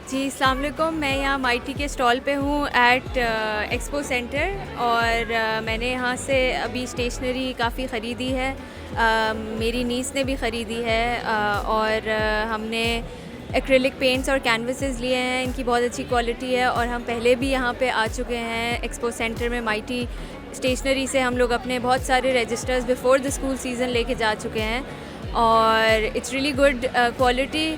जी, अस्सलाम वालेकुम। मैं यहाँ माइटी के स्टॉल पे हूँ एट एक्सपो सेंटर और मैंने यहाँ से अभी स्टेशनरी काफ़ी ख़रीदी है। मेरी नीस ने भी ख़रीदी है और हमने एक्रिलिक पेंट्स और कैनवसेस लिए हैं। इनकी बहुत अच्छी क्वालिटी है और हम पहले भी यहाँ पे आ चुके हैं एक्सपो सेंटर में। माइटी स्टेशनरी से हम लोग अपने बहुत सारे registers before the school season लेके जा चुके हैं और it's really good quality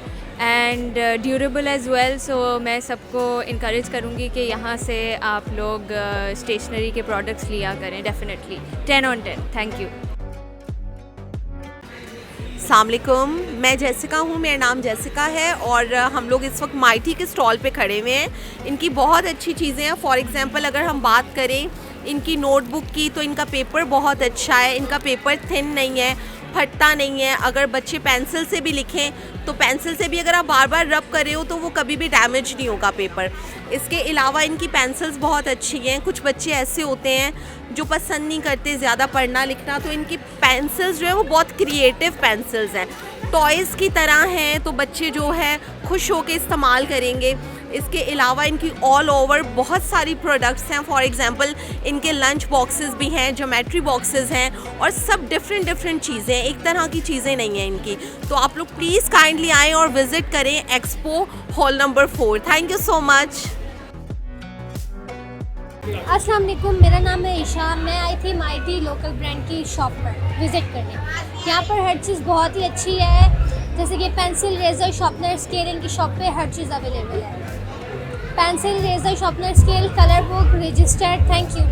and durable as well. So मैं सबको इनक्रेज करूँगी कि यहाँ से आप लोग स्टेशनरी के प्रोडक्ट्स लिया करें। Definitely 10 on 10। Thank you. अस्सलाम वालेकुम, मैं जेसिका हूँ, मेरा नाम जेसिका है और हम लोग इस वक्त माइटी के स्टॉल पे खड़े हुए हैं। इनकी बहुत अच्छी चीज़ें हैं। फॉर एग्ज़ाम्पल अगर हम बात करें इनकी नोटबुक की तो इनका पेपर बहुत अच्छा है। इनका पेपर थिन नहीं है, फटता नहीं है। अगर बच्चे पेंसिल से भी लिखें तो पेंसिल से भी अगर आप बार बार रब कर रहे हो तो वो कभी भी डैमेज नहीं होगा पेपर। इसके अलावा इनकी पेंसिल्स बहुत अच्छी हैं। कुछ बच्चे ऐसे होते हैं जो पसंद नहीं करते ज़्यादा पढ़ना लिखना, तो इनकी पेंसिल्स जो है वो बहुत क्रिएटिव पेंसिल्स हैं, टॉयज़ की तरह हैं, तो बच्चे जो है खुश होकर इस्तेमाल करेंगे। इसके अलावा इनकी ऑल ओवर बहुत सारी प्रोडक्ट्स हैं। फॉर एग्ज़ाम्पल इनके लंच बॉक्सेस भी हैं, ज्योमेट्री बॉक्सेस हैं और सब डिफरेंट चीज़ें हैं, एक तरह की चीज़ें नहीं हैं इनकी। तो आप लोग प्लीज़ काइंडली आएँ और विज़िट करें expo hall number 4। Thank you so much. अस्सलाम वालेकुम, मेरा नाम है ईशा। मैं आई थी माइटी लोकल ब्रांड की शॉप पर विज़िट करने। यहाँ पर हर चीज़ बहुत ही अच्छी है, जैसे कि पेंसिल, रेज़र, शार्पनर, स्केल। इनकी शॉप पे हर चीज़ अवेलेबल है। Pencil, razor, sharpener, scale, colour book, register. Thank you.